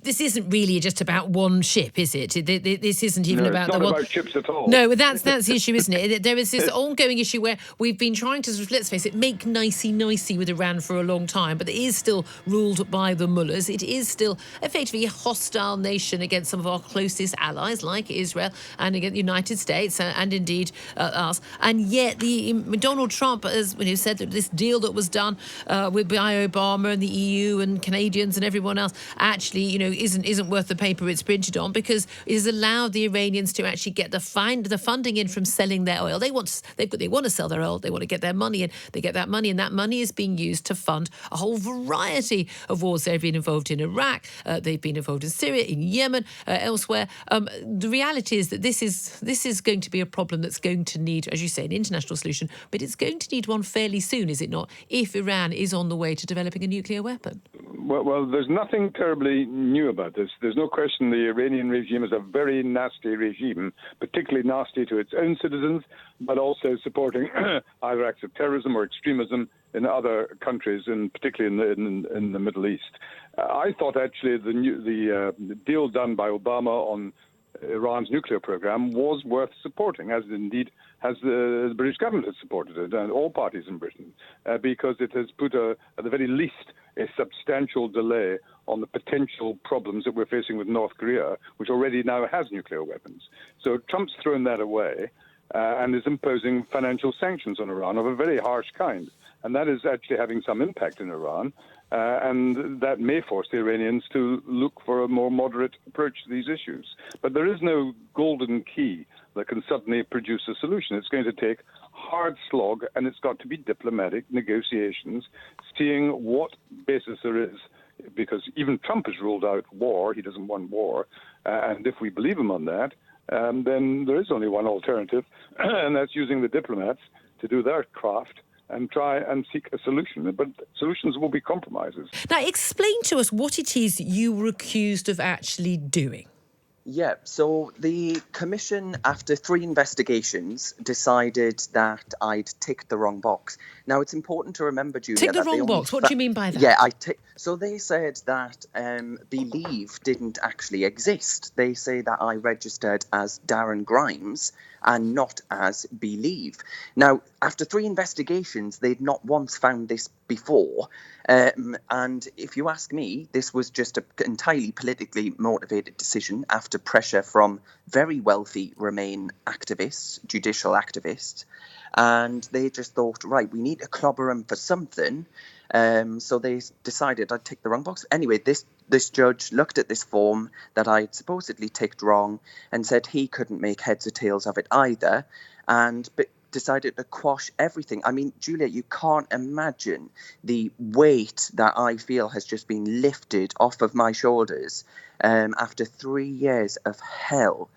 this isn't really just about one ship, is it? This isn't even about the one. It's not about ships at all. No, that's the issue, isn't it? There is this ongoing issue where we've been trying to, let's face it, make nicey with Iran for a long time, but it is still ruled by the mullahs. It is still effectively a hostile nation against some of our closest allies, like Israel and against the United States and indeed us. And yet Donald Trump has said that this deal that was done by Obama and the EU and Canadians and everyone else actually, isn't worth the paper it's printed on, because it has allowed the Iranians to actually get the funding in from selling their oil. They want to sell their oil. They want to get their money in. They get that money, and that money is being used to fund a whole variety of wars. They've been involved in Iraq. They've been involved in Syria, in Yemen, elsewhere. The reality is that this is going to be a problem that's going to need, as you say, an international solution, but it's going to need one fairly soon, is it not, if Iran is on the way to developing a nuclear weapon? Well, there's nothing terribly new about this. There's no question the Iranian regime is a very nasty regime, particularly nasty to its own citizens, but also supporting either acts of terrorism or extremism in other countries, and particularly in the Middle East. I thought actually the deal done by Obama on Iran's nuclear program was worth supporting, as indeed has the British government has supported it, and all parties in Britain, because it has put, at the very least, a substantial delay on the potential problems that we're facing with North Korea, which already now has nuclear weapons. So Trump's thrown that away and is imposing financial sanctions on Iran of a very harsh kind. And that is actually having some impact in Iran. And that may force the Iranians to look for a more moderate approach to these issues. But there is no golden key that can suddenly produce a solution. It's going to take hard slog, and it's got to be diplomatic negotiations, seeing what basis there is, because even Trump has ruled out war. He doesn't want war. And if we believe him on that, then there is only one alternative, and that's using the diplomats to do their craft and try and seek a solution. But solutions will be compromises. Now, explain to us what it is you were accused of actually doing. Yeah, so the Commission, after 3 investigations, decided that I'd ticked the wrong box. Now, it's important to remember, Julia... Tick the wrong box? What do you mean by that? Yeah, so they said that Believe didn't actually exist. They say that I registered as Darren Grimes and not as Believe. Now, after 3 investigations, they'd not once found this before. And if you ask me, this was just an entirely politically motivated decision after pressure from very wealthy Remain activists, judicial activists. And they just thought, right, we need to clobber him for something. So they decided I'd tick the wrong box. Anyway, this judge looked at this form that I'd supposedly ticked wrong and said he couldn't make heads or tails of it either, and decided to quash everything. I mean, Julia, you can't imagine the weight that I feel has just been lifted off of my shoulders after 3 years of hell.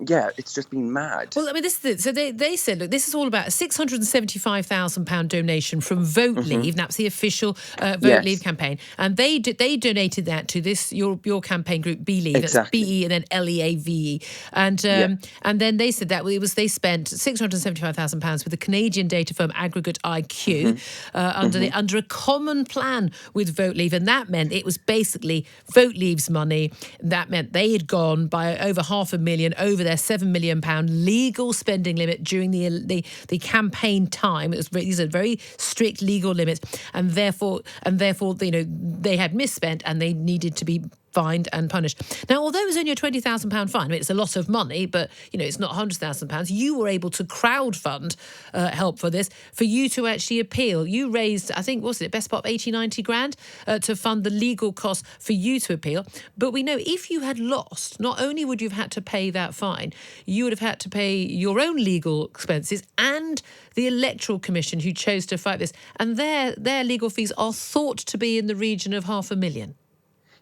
Yeah, it's just been mad. Well, I mean, this is it. So they said, look, this is all about a £675,000 donation from Vote Leave. That's the official Vote Leave campaign. And they donated that to this, your campaign group, Believe. Exactly. That's B-E and then L-E-A-V-E. And then they said that they spent £675,000 with the Canadian data firm Aggregate IQ under a common plan with Vote Leave. And that meant it was basically Vote Leave's money. That meant they had gone by over $500,000 over their £7 million legal spending limit during the campaign time. These are very strict legal limits, and therefore they had misspent and they needed to be fined and punished. Now, although it was only a £20,000 fine, I mean, it's a lot of money, but it's not £100,000. You were able to crowdfund help for this, for you to actually appeal. You raised, I think, best part of 80-90 grand to fund the legal costs for you to appeal. But we know if you had lost, not only would you have had to pay that fine, you would have had to pay your own legal expenses and the Electoral Commission, who chose to fight this. And their legal fees are thought to be in the region of $500,000.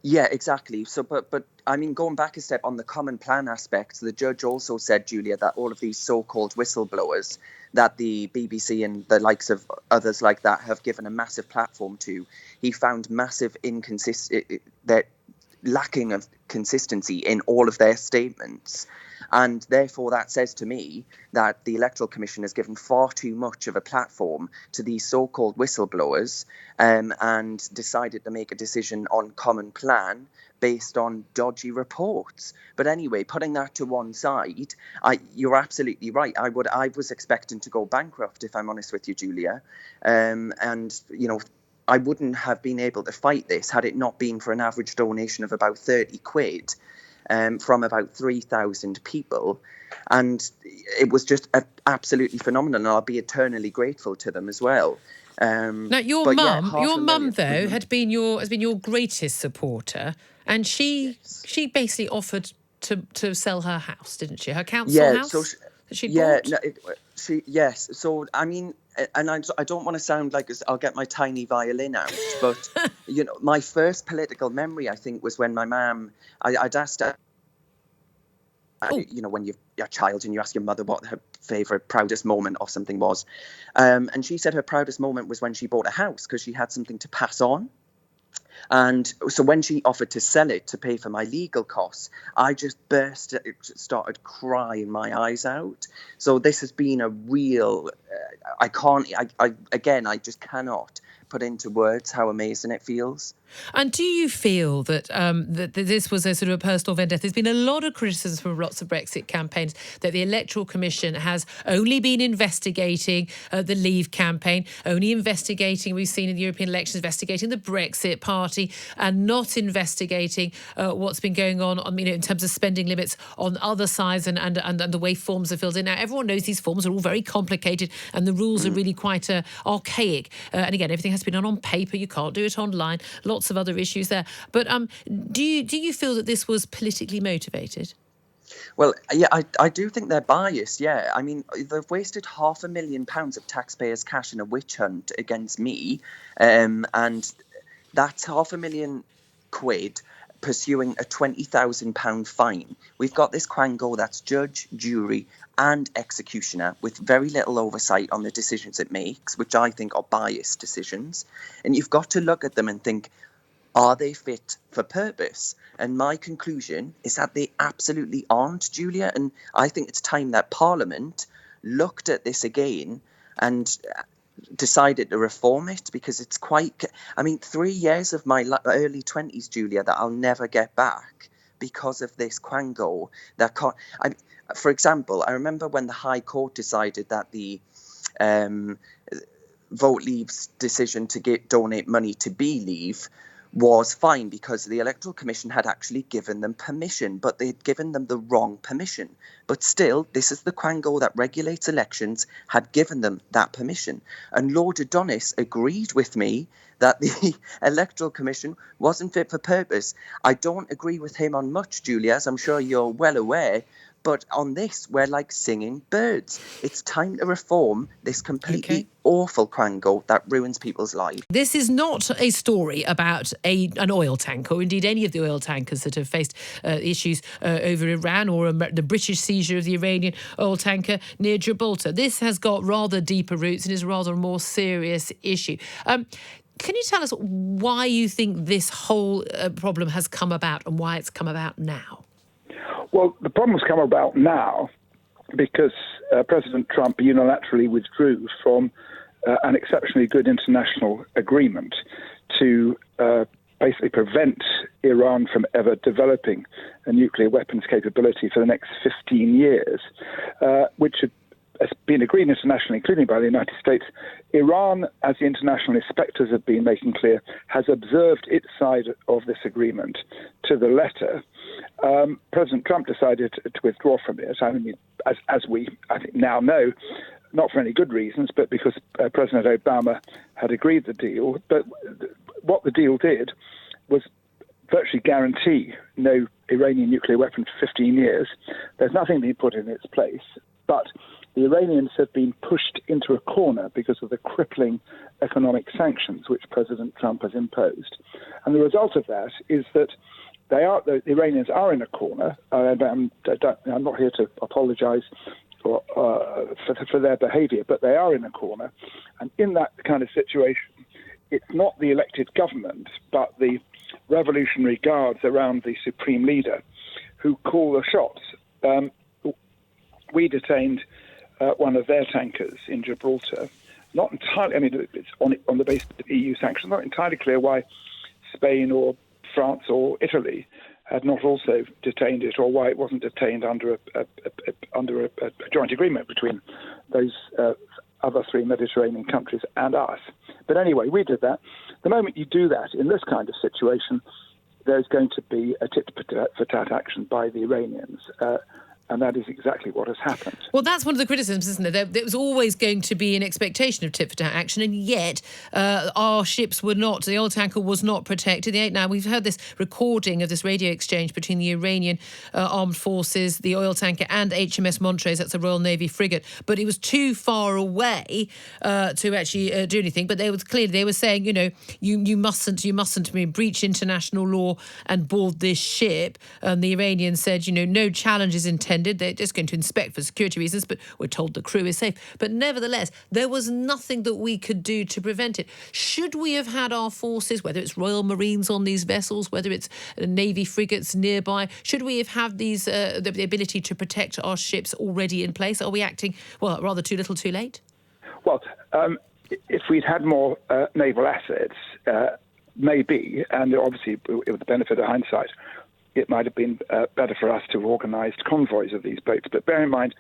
Yeah, exactly. So, but I mean, going back a step on the common plan aspects, the judge also said, Julia, that all of these so-called whistleblowers that the BBC and the likes of others like that have given a massive platform to, he found massive lacking of consistency in all of their statements. And therefore, that says to me that the Electoral Commission has given far too much of a platform to these so-called whistleblowers, and decided to make a decision on common plan based on dodgy reports. But anyway, putting that to one side, you're absolutely right. I was expecting to go bankrupt, if I'm honest with you, Julia. And, I wouldn't have been able to fight this had it not been for an average donation of about 30 quid from about 3,000 people. And it was just absolutely phenomenal. And I'll be eternally grateful to them as well. Now, your mum, though, has been your greatest supporter, and she basically offered to sell her house, didn't she? Her council house that she bought. Yes. So I mean, and I don't want to sound like I'll get my tiny violin out, but my first political memory, I think, was when my mum, I'd asked her. When you're a child and you ask your mother what her favourite, proudest moment of something was. And she said her proudest moment was when she bought a house because she had something to pass on. And so when she offered to sell it to pay for my legal costs, I just started crying my eyes out. So this has been a real, I just cannot put into words how amazing it feels. And do you feel that that this was a sort of a personal vendetta? There's been a lot of criticism from lots of Brexit campaigns that the Electoral Commission has only been investigating the Leave campaign, only investigating, we've seen in the European elections, investigating the Brexit Party, and not investigating what's been going on, in terms of spending limits on other sides and the way forms are filled in. Now, everyone knows these forms are all very complicated and the rules are really quite archaic. And again, everything has to be done on paper. You can't do it online. Lots of other issues there. But do you feel that this was politically motivated? Well, yeah, I do think they're biased, yeah. I mean, they've wasted £500,000 of taxpayers' cash in a witch hunt against me, and that's £500,000 pursuing a £20,000 fine. We've got this quango that's judge, jury and executioner with very little oversight on the decisions it makes, which I think are biased decisions. And you've got to look at them and think, are they fit for purpose? And my conclusion is that they absolutely aren't, Julia. And I think it's time that Parliament looked at this again and decided to reform it, because it's 3 years of my early 20s, Julia, that I'll never get back because of this quango. For example, I remember when the High Court decided that the Vote Leave's decision to donate money to Leave was fine because the Electoral Commission had actually given them permission, but they'd given them the wrong permission. But still, this is the quango that regulates elections, had given them that permission. And Lord Adonis agreed with me that the Electoral Commission wasn't fit for purpose. I don't agree with him on much, Julia, as I'm sure you're well aware. But on this, we're like singing birds. It's time to reform this completely awful quango that ruins people's lives. This is not a story about an oil tanker, or indeed any of the oil tankers that have faced issues over Iran or the British seizure of the Iranian oil tanker near Gibraltar. This has got rather deeper roots and is rather a more serious issue. Can you tell us why you think this whole problem has come about and why it's come about now? Well, the problem's come about now because President Trump unilaterally withdrew from an exceptionally good international agreement to basically prevent Iran from ever developing a nuclear weapons capability for the next 15 years, which has been agreed internationally, including by the United States. Iran, as the international inspectors have been making clear, has observed its side of this agreement to the letter. President Trump decided to withdraw from it. I mean, as we, I think, now know, not for any good reasons, but because President Obama had agreed the deal. But what the deal did was virtually guarantee no Iranian nuclear weapon for 15 years. There's nothing being put in its place, but the Iranians have been pushed into a corner because of the crippling economic sanctions which President Trump has imposed. And the result of that is that the Iranians are in a corner. I'm not here to apologize for their behavior, but they are in a corner. And in that kind of situation, it's not the elected government, but the Revolutionary Guards around the supreme leader who call the shots. we detained one of their tankers in Gibraltar. Not entirely, I mean, it's on the basis of EU sanctions, not entirely clear why Spain or France or Italy had not also detained it, or why it wasn't detained under a joint agreement between those other three Mediterranean countries and us. But anyway, we did that. The moment you do that in this kind of situation, there's going to be a tit-for-tat action by the Iranians. And that is exactly what has happened. Well, that's one of the criticisms, isn't it? There was always going to be an expectation of tit-for-tat action, and yet our ships were not, the oil tanker was not protected. Now, we've heard this recording of this radio exchange between the Iranian armed forces, the oil tanker, and HMS Montrose, that's a Royal Navy frigate, but it was too far away to actually do anything. But they were saying, you mustn't breach international law and board this ship. And the Iranians said, no challenge is intended. They're just going to inspect for security reasons, but we're told the crew is safe. But nevertheless, there was nothing that we could do to prevent it. Should we have had our forces, whether it's Royal Marines on these vessels, whether it's Navy frigates nearby, should we have had these the ability to protect our ships already in place? Are we acting, rather too little too late? Well, if we'd had more naval assets, maybe, and obviously with the benefit of hindsight, it might have been better for us to have organised convoys of these boats. But bear in mind,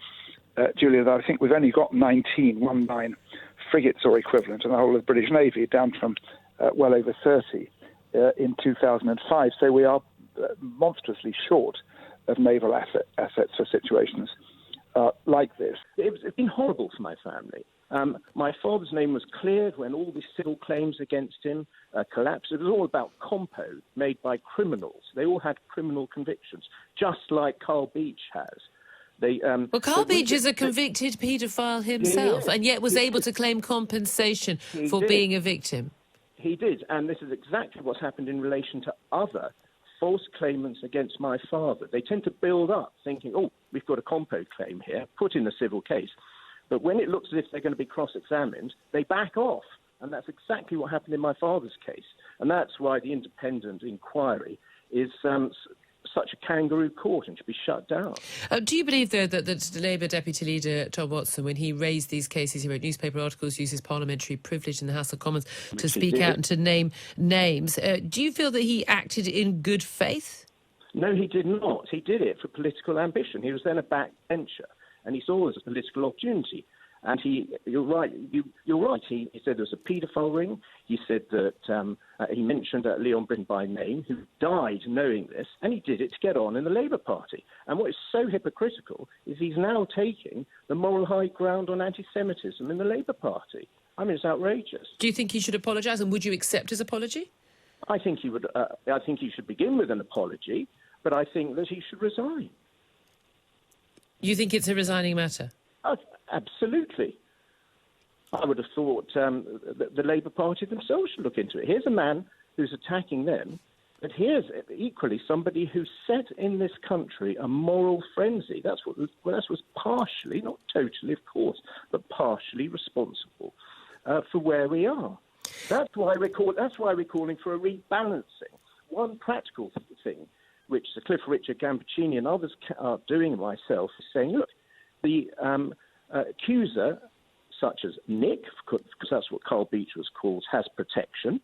Julia, that I think we've only got 19 frigates or equivalent in the whole of the British Navy, down from well over 30 in 2005. So we are monstrously short of naval assets for situations like this. It's been horrible for my family. My father's name was cleared when all the civil claims against him collapsed. It was all about compo made by criminals. They all had criminal convictions, just like Carl Beech has. Carl Beech is a convicted paedophile himself, and yet was able to claim compensation for being a victim. He did, and this is exactly what's happened in relation to other false claimants against my father. They tend to build up, thinking, we've got a compo claim here, put in a civil case. But when it looks as if they're going to be cross-examined, they back off. And that's exactly what happened in my father's case. And that's why the independent inquiry is such a kangaroo court and should be shut down. Do you believe, though, that the Labour Deputy Leader, Tom Watson, when he raised these cases, he wrote newspaper articles, used his parliamentary privilege in the House of Commons to speak out and to name names. Do you feel that he acted in good faith? No, he did not. He did it for political ambition. He was then a backbencher, and he saw it as a political opportunity. And you're right. You're right. He said there was a paedophile ring. He said that he mentioned Leon Britton by name, who died knowing this, and he did it to get on in the Labour Party. And what is so hypocritical is he's now taking the moral high ground on anti-Semitism in the Labour Party. I mean, it's outrageous. Do you think he should apologise, and would you accept his apology? I think he would. I think he should begin with an apology, but I think that he should resign. You think it's a resigning matter? Absolutely. I would have thought the Labour Party themselves should look into it. Here's a man who's attacking them, but here's equally somebody who set in this country a moral frenzy. That was partially, not totally, of course, but partially responsible for where we are. That's why we're calling for a rebalancing. One practical thing, which Cliff Richard, Gambaccini and others are doing, myself, is saying, look, the accuser, such as Nick, because that's what Carl Beech was called, has protection.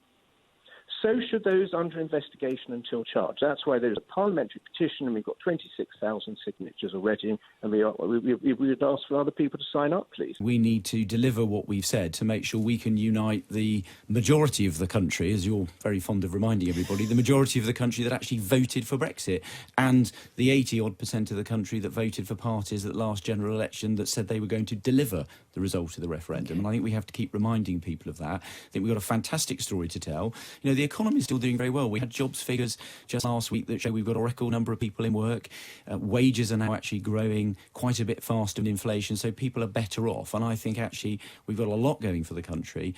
So should those under investigation until charged. That's why there's a parliamentary petition, and we've got 26,000 signatures already, and we would ask for other people to sign up, please. We need to deliver what we've said to make sure we can unite the majority of the country, as you're very fond of reminding everybody, the majority of the country that actually voted for Brexit, and the 80-odd% of the country that voted for parties at the last general election that said they were going to deliver the result of the referendum. And I think we have to keep reminding people of that. I think we've got a fantastic story to tell. The economy is still doing very well. We had jobs figures just last week that show we've got a record number of people in work. Wages are now actually growing quite a bit faster than inflation, so people are better off. And I think actually we've got a lot going for the country.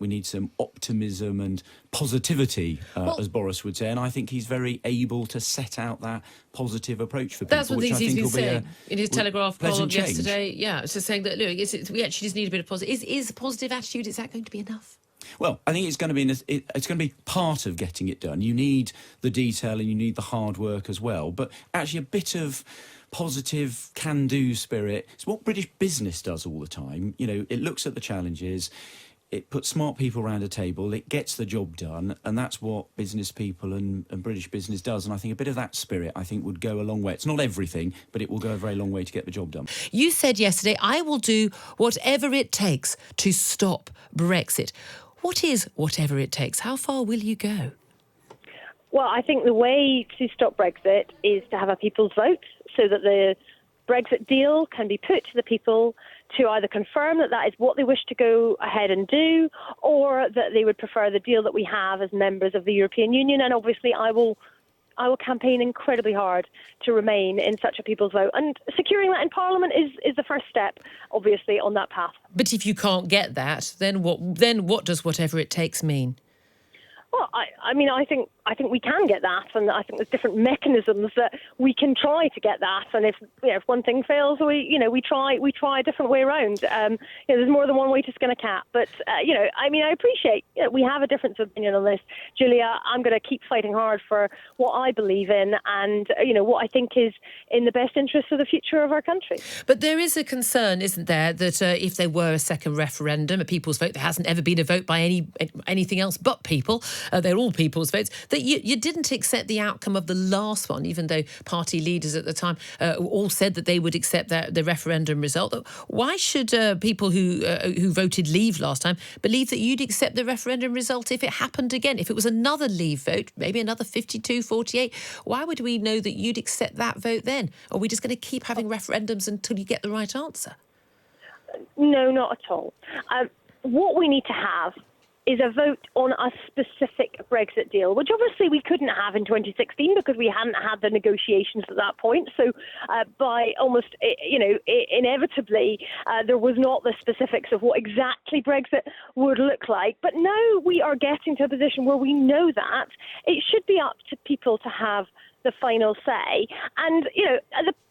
We need some optimism and positivity, as Boris would say. And I think he's very able to set out that positive approach for people. That's what he's been saying in his Telegraph column yesterday. Yeah, it's just saying that, look, we actually just need a bit of positive. Is a positive attitude, is that going to be enough? Well, I think it's going to be part of getting it done. You need the detail and you need the hard work as well. But actually a bit of positive can-do spirit. It's what British business does all the time. You know, it looks at the challenges, it puts smart people around a table, it gets the job done, and that's what business people and British business does. And I think a bit of that spirit, I think, would go a long way. It's not everything, but it will go a very long way to get the job done. You said yesterday, I will do whatever it takes to stop Brexit. What is whatever it takes? How far will you go? Well, I think the way to stop Brexit is to have a people's vote so that the Brexit deal can be put to the people to either confirm that that is what they wish to go ahead and do, or that they would prefer the deal that we have as members of the European Union. And obviously I will campaign incredibly hard to remain in such a people's vote. And securing that in Parliament is the first step, obviously, on that path. But if you can't get that, then what does whatever it takes mean? Well, I think we can get that, and I think there's different mechanisms that we can try to get that. And if one thing fails, we try a different way around. There's more than one way to skin a cat. But I appreciate we have a difference of opinion on this, Julia. I'm going to keep fighting hard for what I believe in, and what I think is in the best interest of the future of our country. But there is a concern, isn't there, that if there were a second referendum, a people's vote, there hasn't ever been a vote by anything else but people. They're all people's votes, that you didn't accept the outcome of the last one, even though party leaders at the time all said that they would accept the referendum result. Why should people who voted leave last time believe that you'd accept the referendum result if it happened again? If it was another leave vote, maybe another 52-48, why would we know that you'd accept that vote then? Or are we just going to keep having referendums until you get the right answer? No, not at all. What we need to have is a vote on a specific Brexit deal, which obviously we couldn't have in 2016 because we hadn't had the negotiations at that point. So by almost, inevitably, there was not the specifics of what exactly Brexit would look like. But now we are getting to a position where we know that it should be up to people to have the final say. And,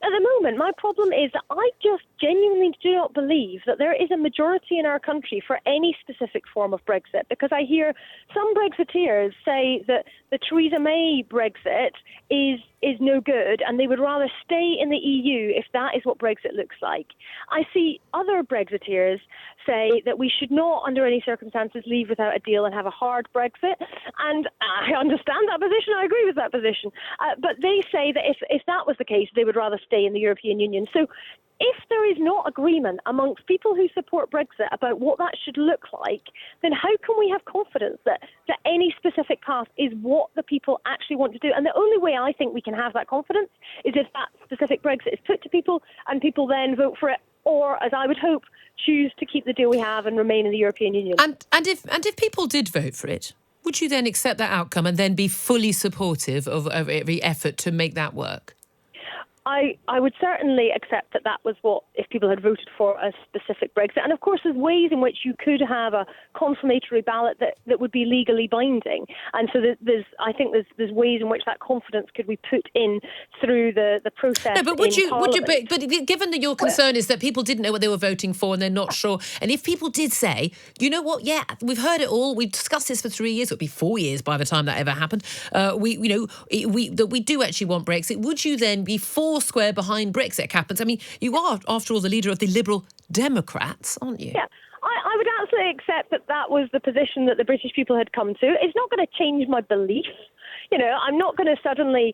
at the moment, my problem is that I just genuinely do not believe that there is a majority in our country for any specific form of Brexit, because I hear some Brexiteers say that the Theresa May Brexit is no good and they would rather stay in the EU if that is what Brexit looks like. I see other Brexiteers say that we should not, under any circumstances, leave without a deal and have a hard Brexit. And I understand that position. I agree with that position. But they say that if that was the case, they would rather stay in the European Union. So if there is not agreement amongst people who support Brexit about what that should look like, then how can we have confidence that any specific path is what the people actually want to do? And the only way I think we can have that confidence is if that specific Brexit is put to people and people then vote for it, or, as I would hope, choose to keep the deal we have and remain in the European Union. And if people did vote for it, would you then accept that outcome and then be fully supportive of every effort to make that work? I would certainly accept that was what, if people had voted for a specific Brexit. And of course, there's ways in which you could have a confirmatory ballot that would be legally binding. And so there's ways in which that confidence could be put in through the process. No, but would you? But given that your concern is that people didn't know what they were voting for and they're not sure, and if people did say, you know what, yeah, we've heard it all, we've discussed this for 3 years, it'll be 4 years by the time that ever happened. We do actually want Brexit. Would you then be square behind Brexit happens? I mean, you are, after all, the leader of the Liberal Democrats, aren't you? Yeah, I would absolutely accept that was the position that the British people had come to. It's not going to change my belief. I'm not going to suddenly,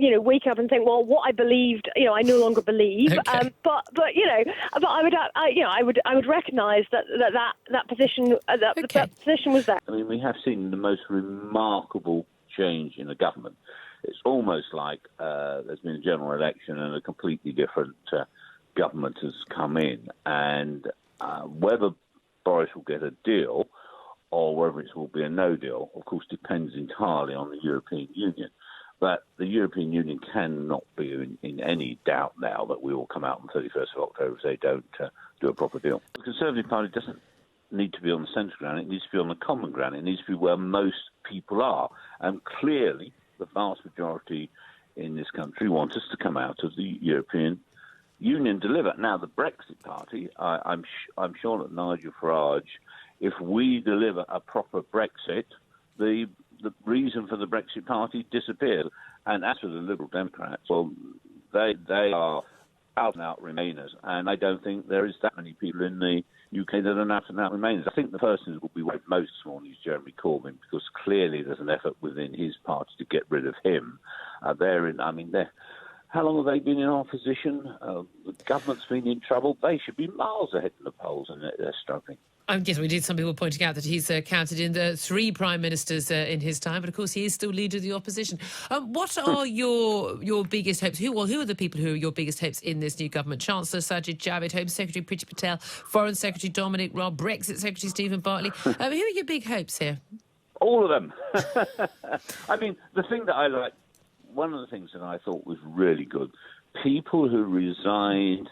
wake up and think, well, what I believed, I no longer believe. Okay. But I would recognise that position, that position was there. I mean, we have seen the most remarkable change in the government. It's almost like there's been a general election and a completely different government has come in. And whether Boris will get a deal or whether it will be a no deal, of course, depends entirely on the European Union. But the European Union cannot be in any doubt now that we will come out on the 31st of October if they don't do a proper deal. The Conservative Party doesn't need to be on the centre ground. It needs to be on the common ground. It needs to be where most people are. And clearly, the vast majority in this country want us to come out of the European Union, deliver. Now, the Brexit Party, I'm sure that Nigel Farage if we deliver a proper Brexit, the reason for the Brexit Party disappears. And as for the Liberal Democrats, well, they are out-and-out Remainers, and I don't think there is that many people in the UK that are out-and-out Remainers. I think the person who will be worried most this morning is Jeremy Corbyn, because clearly there's an effort within his party to get rid of him. How long have they been in opposition? The government's been in trouble. They should be miles ahead in the polls, and they're struggling. Yes, we did. Some people pointing out that he's counted in the 3 prime ministers in his time, but of course he is still leader of the opposition. What are your biggest hopes? Who are the people who are your biggest hopes in this new government? Chancellor Sajid Javid, Home Secretary Priti Patel, Foreign Secretary Dominic Raab, Brexit Secretary Stephen Bartley. Who are your big hopes here? All of them. I mean, the thing that I like, one of the things that I thought was really good, people who resigned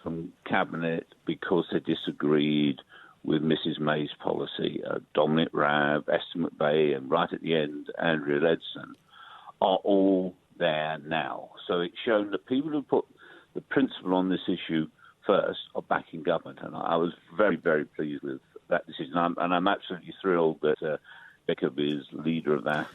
from cabinet because they disagreed with Mrs May's policy, Dominic Raab, Esther McVey, and right at the end, Andrea Leadsom, are all there now. So it's shown that people who put the principle on this issue first are back in government, and I was very, very pleased with that decision. And I'm absolutely thrilled that Jacob is leader of that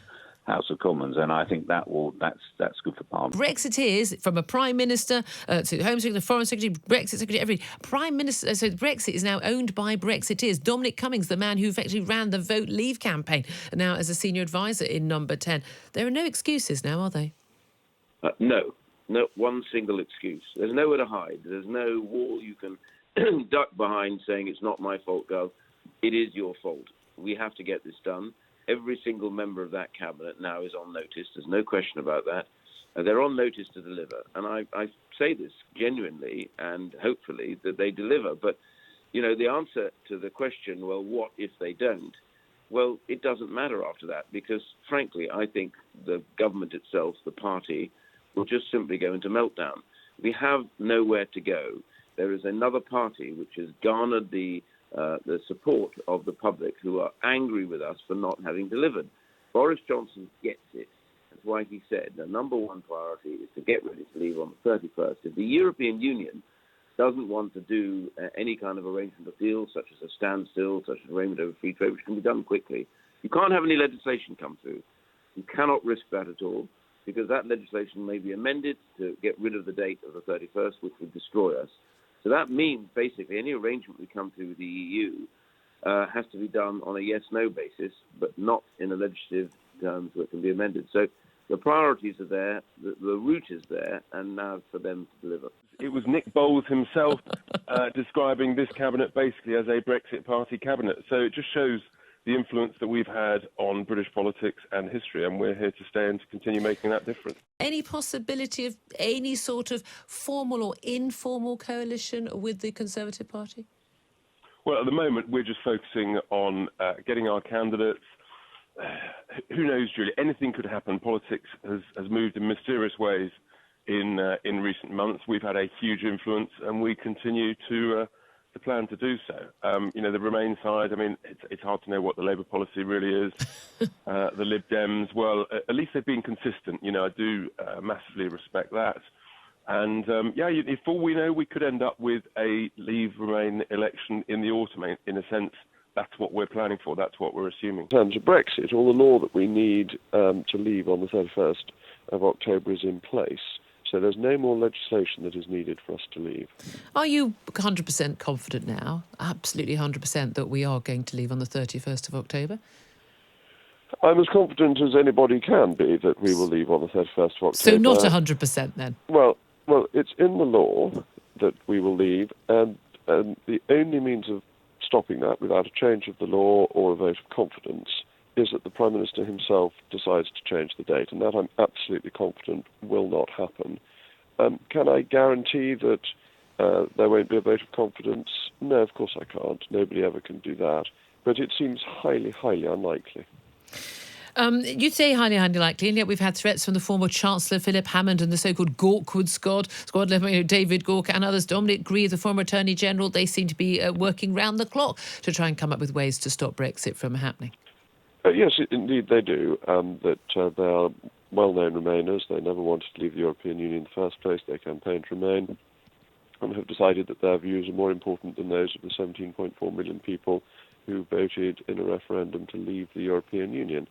House of Commons, and I think that's good for Parliament. Brexiteers, from a Prime Minister to Home Secretary, Foreign Secretary, Brexit Secretary, every Prime Minister. So Brexit is now owned by Brexiteers. Dominic Cummings, the man who effectively ran the Vote Leave campaign, now as a senior advisor in Number 10. There are no excuses now, are they? No, one single excuse. There's nowhere to hide. There's no wall you can duck behind saying it's not my fault, Gov. It is your fault. We have to get this done. Every single member of that cabinet now is on notice. There's no question about that. They're on notice to deliver. And I say this genuinely and hopefully that they deliver. But, the answer to the question, well, what if they don't? Well, it doesn't matter after that because, frankly, I think the government itself, the party, will just simply go into meltdown. We have nowhere to go. There is another party which has garnered the support of the public who are angry with us for not having delivered. Boris Johnson gets it. That's why he said the number one priority is to get ready to leave on the 31st. If the European Union doesn't want to do any kind of arrangement of deals, such as a standstill, such as arrangement over free trade, which can be done quickly, you can't have any legislation come through. You cannot risk that at all, because that legislation may be amended to get rid of the date of the 31st, which would destroy us. So that means basically any arrangement we come to with the EU has to be done on a yes-no basis, but not in a legislative terms where it can be amended. So the priorities are there, the route is there, and now it's for them to deliver. It was Nick Bowles himself describing this cabinet basically as a Brexit Party cabinet. So it just shows the influence that we've had on British politics and history, and we're here to stay and to continue making that difference. Any possibility of any sort of formal or informal coalition with the Conservative Party? Well, at the moment, we're just focusing on getting our candidates. Who knows, Julia? Anything could happen. Politics has moved in mysterious ways in recent months. We've had a huge influence, and we continue to plan to do so. The Remain side, it's hard to know what the Labour policy really is. The Lib Dems, well, at least they've been consistent. I do massively respect that. And, if all we know, we could end up with a Leave-Remain election in the autumn. In a sense, that's what we're planning for. That's what we're assuming. In terms of Brexit, all the law that we need to leave on the 31st of October is in place. So there's no more legislation that is needed for us to leave. Are you 100% confident now, absolutely 100%, that we are going to leave on the 31st of October? I'm as confident as anybody can be that we will leave on the 31st of October. So not 100% then? Well, it's in the law that we will leave, and the only means of stopping that without a change of the law or a vote of confidence is that the Prime Minister himself decides to change the date, and that I'm absolutely confident will not happen. Can I guarantee that there won't be a vote of confidence? No, of course I can't. Nobody ever can do that. But it seems highly, highly unlikely. You'd say highly unlikely, and yet we've had threats from the former Chancellor Philip Hammond and the so-called Gawkwood squad David Gawk and others. Dominic Grieve, the former Attorney General, they seem to be working round the clock to try and come up with ways to stop Brexit from happening. Yes, indeed they do. That they are well-known Remainers. They never wanted to leave the European Union in the first place. They campaigned to remain and have decided that their views are more important than those of the 17.4 million people who voted in a referendum to leave the European Union.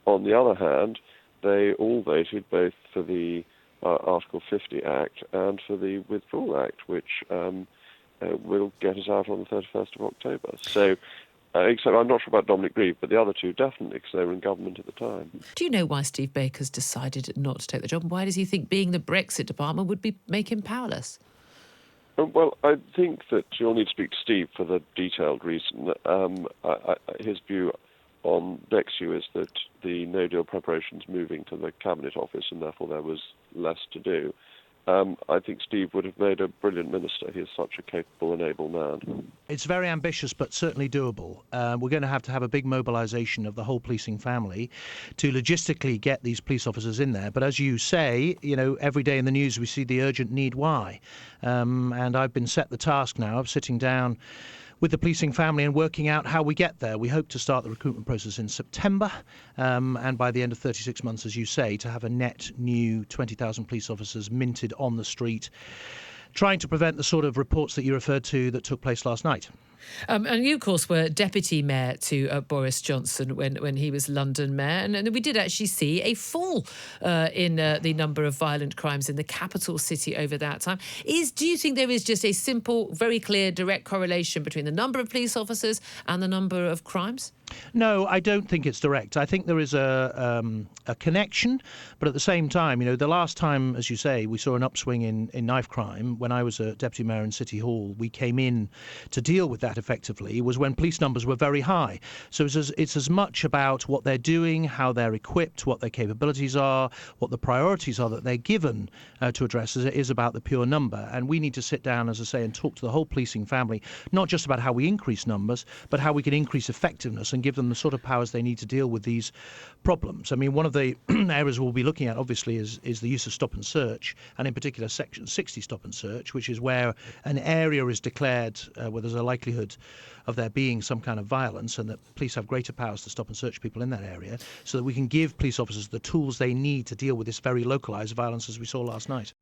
On the other hand, they all voted both for the Article 50 Act and for the Withdrawal Act, which will get us out on the 31st of October. So, except I'm not sure about Dominic Grieve, but the other two definitely, because they were in government at the time. Do you know why Steve Baker's decided not to take the job? And why does he think being the Brexit department would make him powerless? Well, I think that you'll need to speak to Steve for the detailed reason. His view on next issue is that the no-deal preparations moving to the Cabinet Office, and therefore there was less to do. I think Steve would have made a brilliant minister. He is such a capable and able man. It's very ambitious, but certainly doable. We're going to have a big mobilisation of the whole policing family to logistically get these police officers in there. But as you say, every day in the news we see the urgent need why. And I've been set the task now of sitting down with the policing family and working out how we get there. We hope to start the recruitment process in September, and by the end of 36 months, as you say, to have a net new 20,000 police officers minted on the street, trying to prevent the sort of reports that you referred to that took place last night. And you, of course, were deputy mayor to Boris Johnson when he was London mayor. And we did actually see a fall in the number of violent crimes in the capital city over that time. Do you think there is just a simple, very clear, direct correlation between the number of police officers and the number of crimes? No, I don't think it's direct. I think there is a connection, but at the same time, the last time, as you say, we saw an upswing in knife crime, when I was a deputy mayor in City Hall, we came in to deal with that effectively, was when police numbers were very high. So it's as much about what they're doing, how they're equipped, what their capabilities are, what the priorities are that they're given to address, as it is about the pure number. And we need to sit down, as I say, and talk to the whole policing family, not just about how we increase numbers, but how we can increase effectiveness and give them the sort of powers they need to deal with these problems. I mean, one of the areas we'll be looking at, obviously, is the use of stop and search, and in particular Section 60 stop and search, which is where an area is declared where there's a likelihood of there being some kind of violence, and that police have greater powers to stop and search people in that area, so that we can give police officers the tools they need to deal with this very localised violence as we saw last night.